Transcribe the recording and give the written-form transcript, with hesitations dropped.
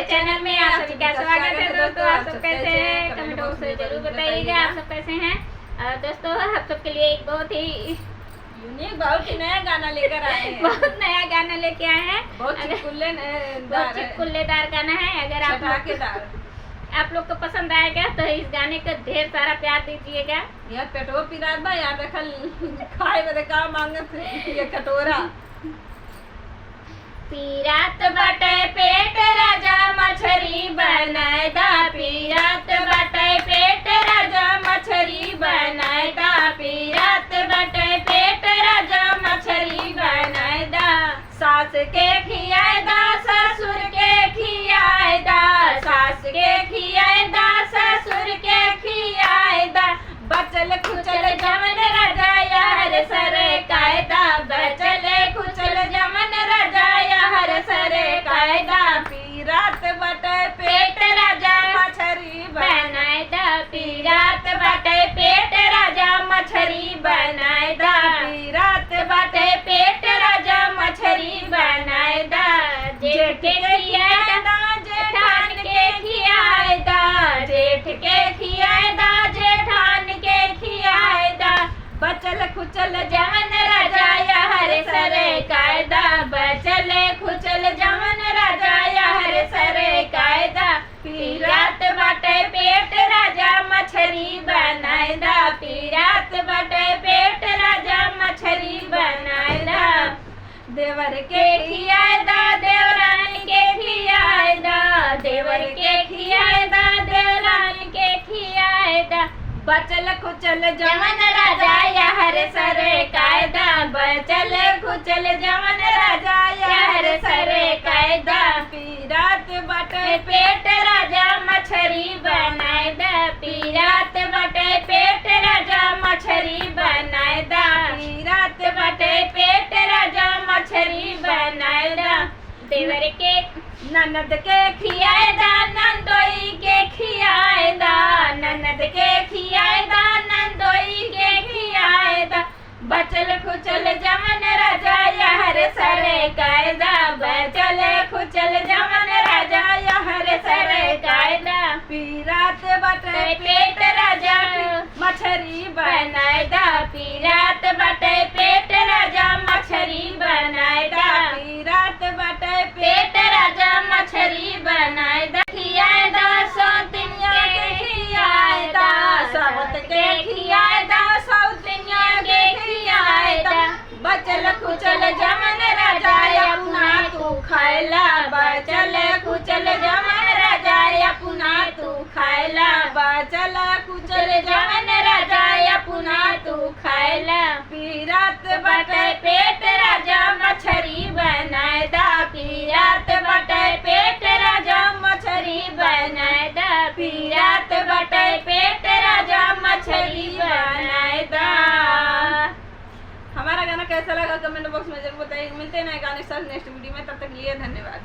Channel में आप सभी का स्वागत है दोस्तों। आप सब कैसे हैं कमेंट बॉक्स में जरूर बताइएगा आप सब कैसे हैं। दोस्तों आप सबके लिए एक बहुत ही यूनिक बहुत ही नया गाना लेकर आए हैं। बहुत नया गाना लेके आए हैं। बहुत चिटकुल्लेदार गाना है। अगर आप लोग को पसंद आएगा तो इस गाने को ढेर सारा प्यार दीजिएगा। यार पेटो पिरात बा यार रखल खाए बदे का मांगत ये कटोरा पीरात बाटे पेट राजा मछरी बनाए दा। पीरात बाटे पेट राजा मछरी बनाए दा। पीरात बाटे पेट राजा मछरी बनाए दा। सास के खियाए दा ससुर के खियाए दा। सास के खियाए दा ससुर के खियाए दा। बचल खुचल जमन राजा यार सरे कायदा। बचल खुचल जमन राजा यार सरे कायदा। पीरात बटे पेट राजा मछरी बनाए दा। पीरात बाटे पेट राजा मछरी बनाए दा। पीरात बाटे पेट राजा मछरी बनाए दा। जेठ के खियाए दा जेठान के खियाए दा। जेठ के खियाए दा जेठान के खियाए दा। बचल खुचल जमन राजा यार सरे कायदा। बचल खुचल जमन राजा यार सरे कायदा। पीरात बाटे पेट राजा मछरी बनाए दा। पीरात बाटे पेट राजा मछरी बनाए दा। देवर के खियाए दा देवरान के खियाए दा। देवर के खियाए दा देवरान के खियाए दा। बचल खुचल जमन राजा यार सरे कायदा। बचल खुचल जमन राजा यार सरे कायदा। पीरात बाटे पेट राजा मछरी बनाए दा। पीरात बाटे पेट राजा मछरी बनाए दा। पीरात बाटे पेट राजा मछरी बनाए दा। देवर के ननद के खियाए दा नंदोई के खियाए दा। ननद के खियाए दा नंदोई के खियाए दा। बचल खुचल जमन राजा यार सरे कायदा। बचल खुचल जमन राजा यार सरे कायदा। पीरात बटे पेट राजा मछरी बनाए दा। पीरात बटे पेट राजा मछरी बनाए दा। पीरात बटे पेट राजा मछरी बनाए दा। खियाए दा सौतिनिया के खियाए दा। सावत के खियाए दा सौतिनिया के खियाए दा। बचल खुचल जमन राजा अपना तू खाएला। बचल खुचल जमन राजा अपना तू खाएला। बचल खुचल जमन राजा अपना तू खाएला। पीरात बटे पेट राजा मछरी बनाए दा। पीरात बटे पेट राजा मछरी बनाए दा। पीरात बटे पेट राजा मछरी बनाए दा। हमारा गाना कैसा लगा कमेंट बॉक्स में जरूर बताइए। मिलते हैं नए गाने के साथ नेक्स्ट वीडियो में, तब तक के लिए धन्यवाद।